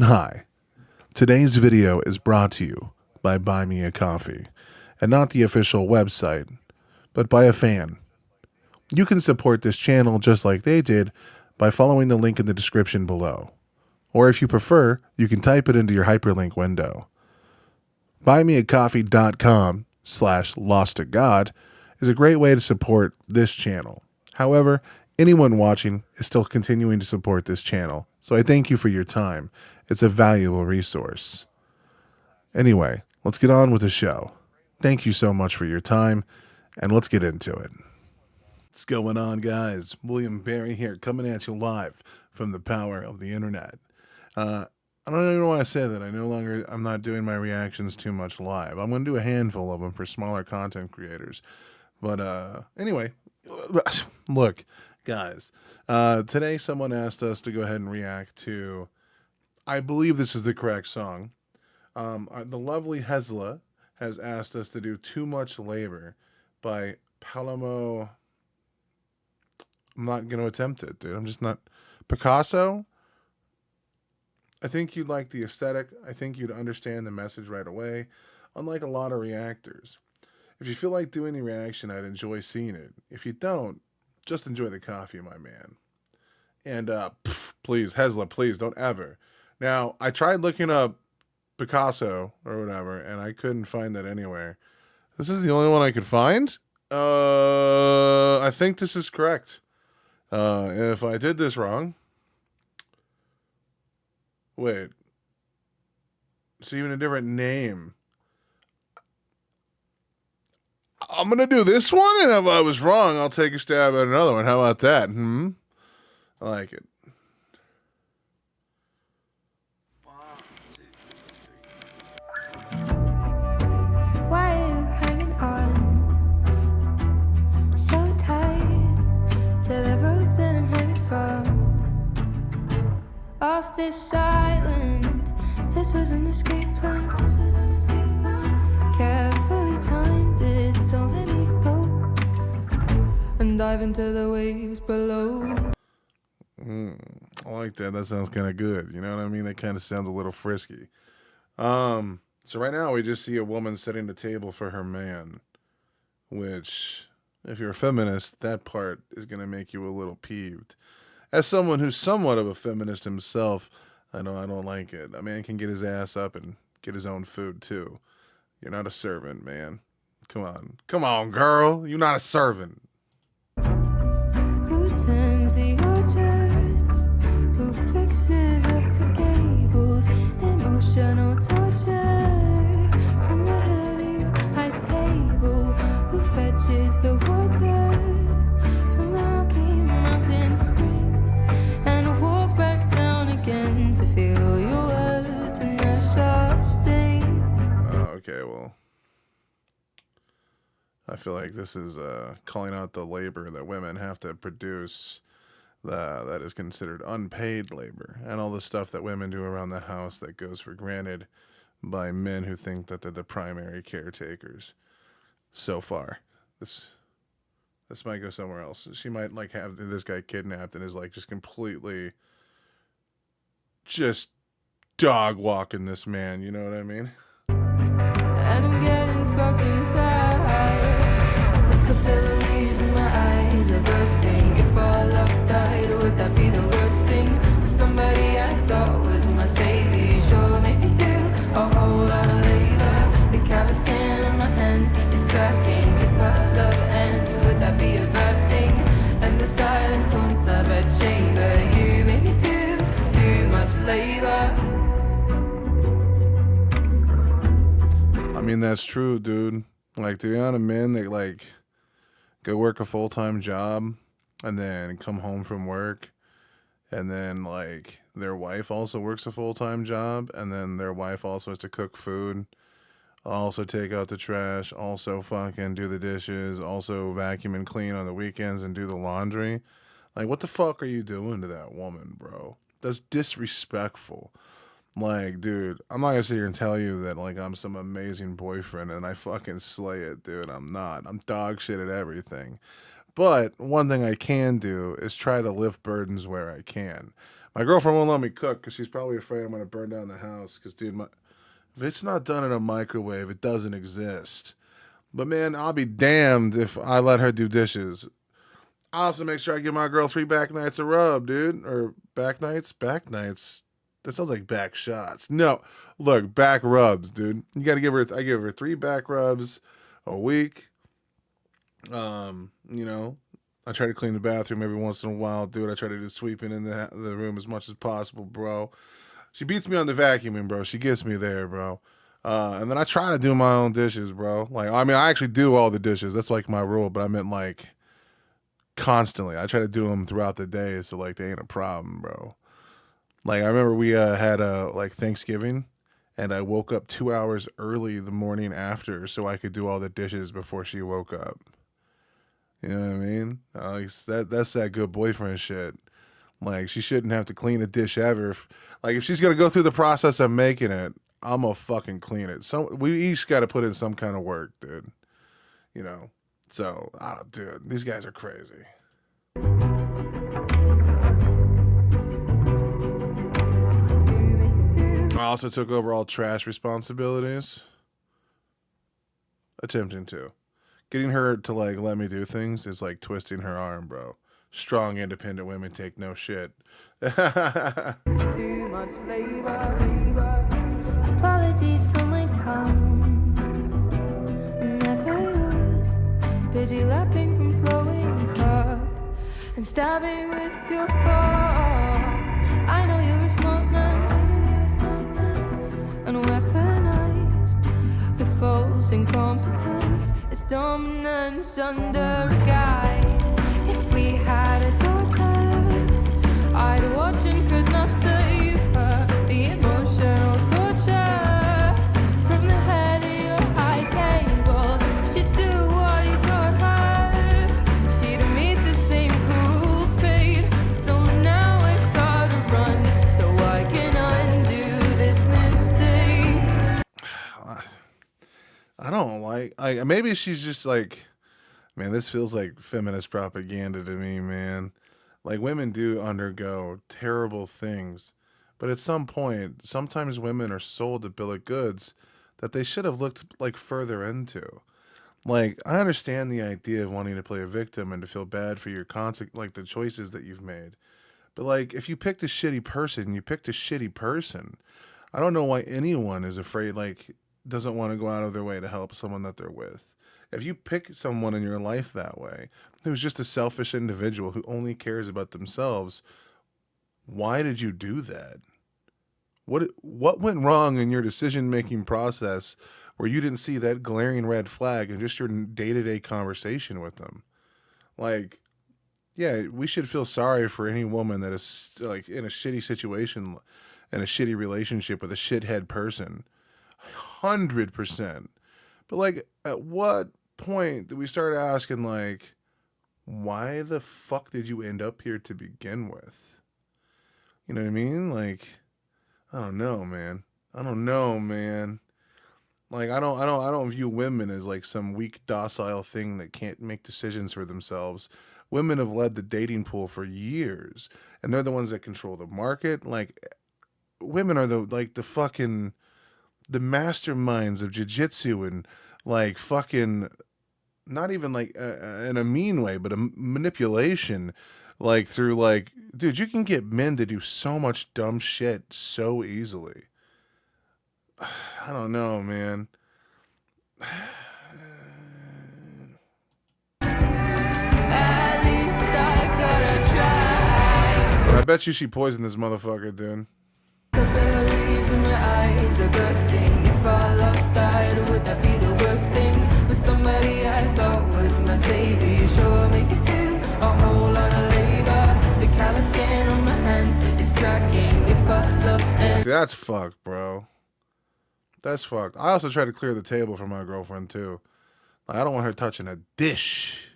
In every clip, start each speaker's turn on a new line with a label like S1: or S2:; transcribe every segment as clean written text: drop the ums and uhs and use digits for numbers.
S1: Hi, today's video is brought to you by Buy Me a Coffee, and not the official website, but by a fan. You can support this channel just like they did by following the link in the description below. Or if you prefer, you can type it into your hyperlink window. buymeacoffee.com/losttogod is a great way to support this channel. However, anyone watching is still continuing to support this channel, so I thank you for your time. It's a valuable resource. Anyway, let's get on with the show. Thank you so much for your time, and let's get into it. What's going on, guys? William Barry here, coming at you live from the power of the internet. I don't even know why I say that. I'm not doing my reactions too much live. I'm going to do a handful of them for smaller content creators. But anyway, look, guys. Today someone asked us to go ahead and react to, I believe this is the correct song. The lovely Hezla has asked us to do Too Much Labor by Paloma. I'm not going to attempt it, dude. I'm just not. Picasso? I think you'd like the aesthetic. I think you'd understand the message right away, unlike a lot of reactors. If you feel like doing the reaction, I'd enjoy seeing it. If you don't, just enjoy the coffee, my man. And please, Hezla, please don't ever. Now, I tried looking up Picasso or whatever, and I couldn't find that anywhere. This is the only one I could find? I think this is correct. If I did this wrong... Wait. It's even a different name. I'm going to do this one, and if I was wrong, I'll take a stab at another one. How about that? I like it.
S2: Why are you hanging on so tight to the rope that I'm hanging from? Off this island, this was an escape plan. Carefully timed it, so let me go and dive into the waves below.
S1: I like that. That sounds kind of good. You know what I mean? That kind of sounds a little frisky. So right now we just see a woman setting the table for her man, which, if you're a feminist, that part is going to make you a little peeved. As someone who's somewhat of a feminist himself, I know I don't like it. A man can get his ass up and get his own food too. You're not a servant, man. Come on. Come on, girl. You're not a servant.
S2: Who turns the orchards? Who fixes up the gables? Emotional torture from the heavy high table. Who fetches the water from the Rocky Mountain spring and walk back down again to feel your words and their sharp sting?
S1: Okay, well, I feel like this is calling out the labor that women have to produce that is considered unpaid labor, and all the stuff that women do around the house that goes for granted by men who think that they're the primary caretakers. So far, this might go somewhere else. She might like have this guy kidnapped and is like just completely just dog walking this man, you know what I mean?
S2: And I'm getting fucking tired. The capillaries in my eyes are bursting. If all love died, would that be the worst thing? For somebody I thought was my savior, sure maybe do a whole lot of labor. The callous skin on my hands is cracking. If our love ends, would that be a bad thing? And the silence haunts our bedchamber. You make me do too much labor.
S1: I mean, that's true, dude. Like, the amount of men that, like, go work a full-time job and then come home from work and then, like, their wife also works a full-time job and then their wife also has to cook food, also take out the trash, also fucking do the dishes, also vacuum and clean on the weekends and do the laundry. Like, what the fuck are you doing to that woman, bro? That's disrespectful. Like, dude, I'm not gonna sit here and tell you that, like, I'm some amazing boyfriend and I fucking slay it, dude. I'm not. I'm dog shit at everything. But one thing I can do is try to lift burdens where I can. My girlfriend won't let me cook because she's probably afraid I'm gonna burn down the house. Because, dude, if it's not done in a microwave, it doesn't exist. But man, I'll be damned if I let her do dishes. I also make sure I give my girl 3 back nights a rub, dude. Or back nights? Back nights. That sounds like back shots. No, look, back rubs, dude. You gotta give her. I give her 3 back rubs a week. You know, I try to clean the bathroom every once in a while, dude. I try to do sweeping in the room as much as possible, bro. She beats me on the vacuuming, bro. She gets me there, bro. And then I try to do my own dishes, bro. Like, I mean, I actually do all the dishes. That's like my rule, but I meant like constantly. I try to do them throughout the day, so like they ain't a problem, bro. Like I remember we had like Thanksgiving, and I woke up 2 hours early the morning after so I could do all the dishes before she woke up. You know what I mean? That's that good boyfriend shit. Like she shouldn't have to clean a dish ever. If she's gonna go through the process of making it, I'm gonna fucking clean it. So we each got to put in some kind of work, dude. You know. So, dude, these guys are crazy. I also took over all trash responsibilities. Attempting to. Getting her to like let me do things is like twisting her arm, bro. Strong, independent women take no shit.
S2: Too much labor. Apologies for my tongue. I never was busy lapping from flowing cup and stabbing with your fork. I know you're a smart man. And weaponize the false incompetence. It's dominance under a guy. If we had a daughter, I'd watch and could not save her. The emotional torture from the head of your high table. She'd do what you taught her. She'd meet the same cruel fate. So now I've gotta run so I can undo this mistake.
S1: I don't like. Maybe she's just like, man, this feels like feminist propaganda to me, man. Like women do undergo terrible things, but at some point, sometimes women are sold a bill of goods that they should have looked like further into. Like I understand the idea of wanting to play a victim and to feel bad for your like the choices that you've made. But like if you picked a shitty person, you picked a shitty person. I don't know why anyone is afraid like doesn't want to go out of their way to help someone that they're with. If you pick someone in your life that way, who's just a selfish individual who only cares about themselves, why did you do that? What went wrong in your decision-making process where you didn't see that glaring red flag in just your day-to-day conversation with them? Like, yeah, we should feel sorry for any woman that is like in a shitty situation and a shitty relationship with a shithead person. 100%. But like, at what point do we start asking like, why the fuck did you end up here to begin with? You know what I mean? Like, I don't know, man. Like, I don't view women as like some weak, docile thing that can't make decisions for themselves. Women have led the dating pool for years, and they're the ones that control the market. Like, women are the fucking the masterminds of jiu-jitsu and like fucking not even like in a mean way, but a manipulation, like through like, dude, you can get men to do so much dumb shit so easily. I don't know, man.
S2: At least I gotta try.
S1: I bet you she poisoned this motherfucker, dude.
S2: Capillaries in my eyes are bursting. If our love died, would that be the worst thing? With somebody I thought was my savior, you sure make it do a whole lot of labor. The callous skin on my hands is cracking. If our love ends.
S1: See, that's fucked, bro. That's fucked. I also try to clear the table for my girlfriend too. Like, I don't want her touching a dish.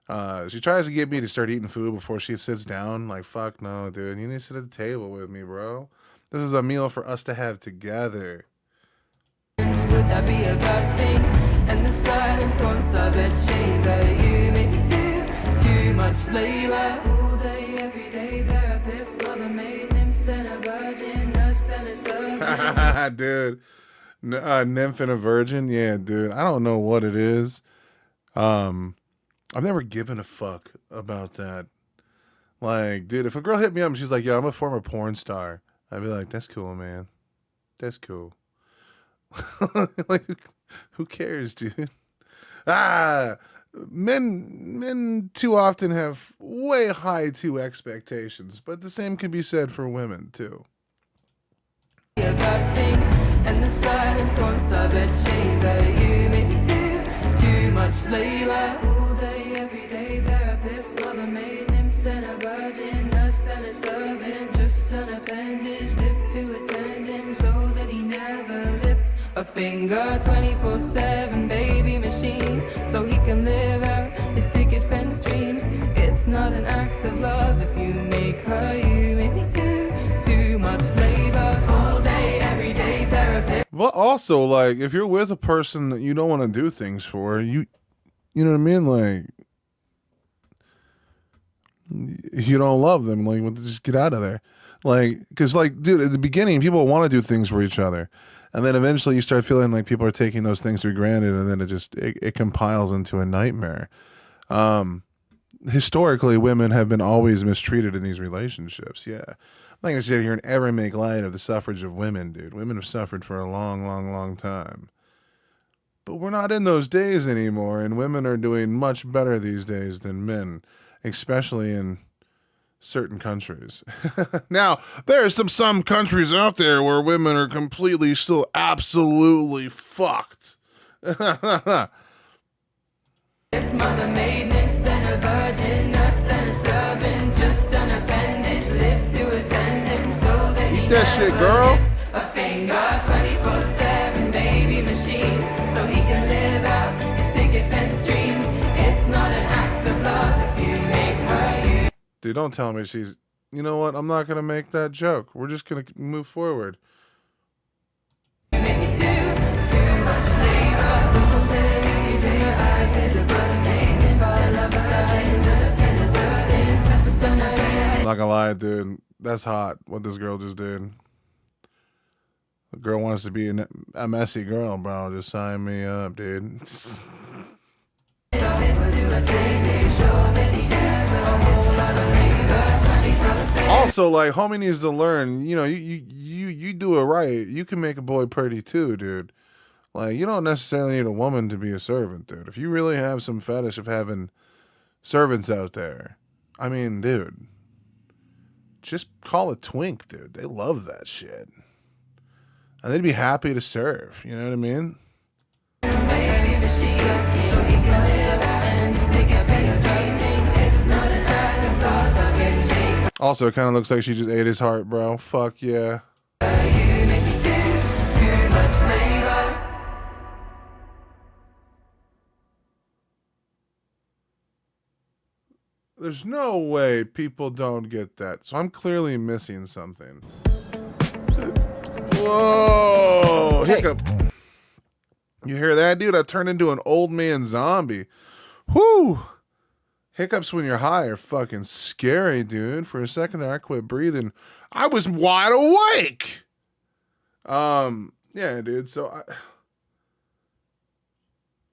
S1: She tries to get me to start eating food before she sits down. Like, fuck no, dude. You need to sit at the table with me, bro. This is a meal for us to have together.
S2: Would that be a bad thing? And the silence once I bet shaver. You make me do too much labor. All day, every day, therapist, mother, than a servant.
S1: Dude, nymph and a virgin. Yeah, dude. I don't know what it is. I've never given a fuck about that. Like, dude, if a girl hit me up and she's like, "Yeah, I'm a former porn star," I'd be like, "That's cool, man. That's cool." Like, who cares, dude? Ah, men too often have way high too expectations, but the same can be said for women too.
S2: A bad thing, and the silence once I bet chamber. You make me do too much labor. All day, every day, therapist, mother maid, nymph, then a virgin, nurse, then a servant, just an appendage, live to attend him so that he never lifts a finger. 24/7 baby machine, so he can live out his picket fence dreams. It's not an act of love if you make her. You make me do too much labor. All day, every day, therapy.
S1: But also, like, if you're with a person that you don't want to do things for, you know what I mean? Like, you don't love them. Like, well, just get out of there. Like, because, like, dude, at the beginning, people want to do things for each other. And then eventually you start feeling like people are taking those things for granted. And then it compiles into a nightmare. Historically, women have been always mistreated in these relationships. Yeah. I'm not going to sit here and ever make light of the suffrage of women, dude. Women have suffered for a long, long, long time. But we're not in those days anymore, and women are doing much better these days than men, especially in certain countries. Now, there are some countries out there where women are completely still absolutely fucked.
S2: His mother made nymph, then a virgin, nurse, then a servant, just an appendage, live to attend him so that he
S1: that shit, girl.
S2: lifts a finger. 24/7 baby machine, so he can live out his picket fence dreams. It's not an act of love if you make her. You
S1: Dude, don't tell me she's... You know what? I'm not going to make that joke. We're just going to move forward.
S2: make me do too much labor. Twinkle lilies in your eyes, a birthday, nymph, then a virgin, nurse, then a servant, just an appendage.
S1: I'm not going to lie, dude. That's hot, what this girl just did. The girl wants to be a messy girl, bro. Just sign me up, dude. Also, like, homie needs to learn, you know, you do it right. You can make a boy pretty too, dude. Like, you don't necessarily need a woman to be a servant, dude. If you really have some fetish of having servants out there, I mean, dude, just call it twink, dude. They love that shit. And they'd be happy to serve, you know what I mean? Also, it kind of looks like she just ate his heart, bro. Fuck yeah. There's no way people don't get that. So I'm clearly missing something. Whoa!
S3: Hey.
S1: Hiccup. You hear that, dude? I turned into an old man zombie. Whoo! Hiccups when you're high are fucking scary, dude. For a second there, I quit breathing. I was wide awake. Yeah, dude. So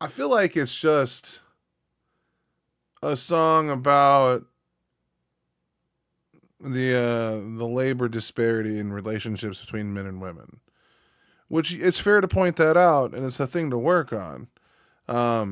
S1: I feel like it's just a song about the labor disparity in relationships between men and women, which it's fair to point that out, and it's a thing to work on. I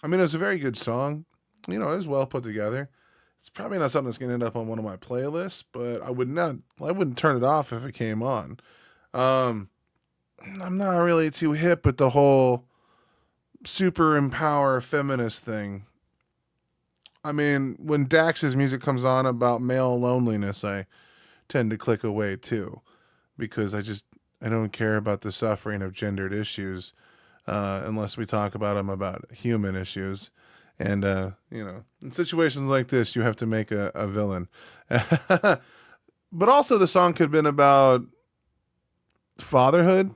S1: mean, it's a very good song. You know, it was well put together. It's probably not something that's going to end up on one of my playlists, but I wouldn't turn it off if it came on. I'm not really too hip with the whole super empower feminist thing. I mean, when Dax's music comes on about male loneliness, I tend to click away too, because I don't care about the suffering of gendered issues unless we talk about them about human issues. And, you know, in situations like this, you have to make a villain. But also the song could have been about fatherhood.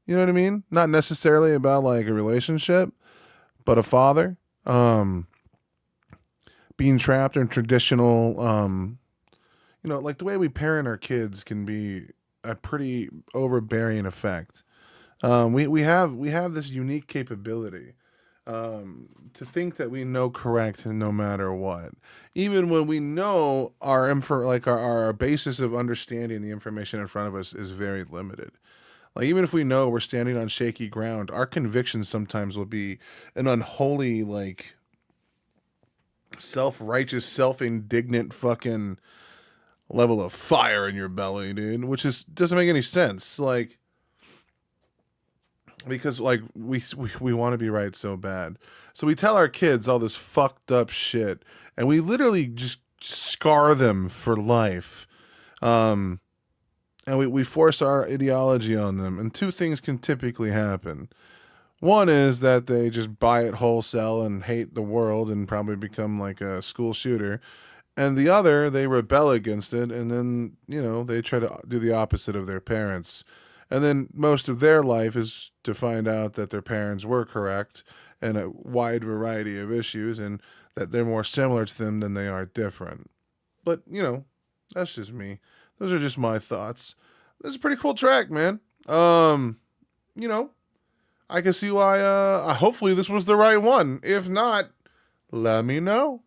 S1: You know what I mean? Not necessarily about like a relationship, but a father. Being trapped in traditional, you know, like the way we parent our kids can be a pretty overbearing effect. We have this unique capability to think that we know correct no matter what, even when we know our basis of understanding the information in front of us is very limited. Like even if we know we're standing on shaky ground, our convictions sometimes will be an unholy, like self-righteous, self-indignant fucking level of fire in your belly, dude, which is doesn't make any sense. Like because like we want to be right so bad. So we tell our kids all this fucked up shit and we literally just scar them for life. Um and we force our ideology on them, and two things can typically happen. One is that they just buy it wholesale and hate the world and probably become like a school shooter. And the other, they rebel against it and then, they try to do the opposite of their parents. And then most of their life is to find out that their parents were correct in a wide variety of issues and that they're more similar to them than they are different. But, that's just me. Those are just my thoughts. This is a pretty cool track, man. You know, I can see why hopefully this was the right one. If not, let me know.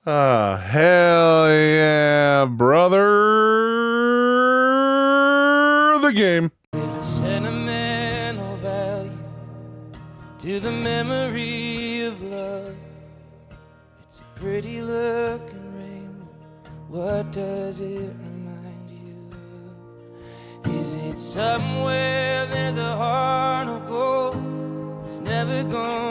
S1: Hell yeah, brother. The game.
S3: There's a sentimental value to the memory of love. It's a pretty looking rainbow. What does it remind you of? Is it somewhere there's a heart of gold? It's never gone.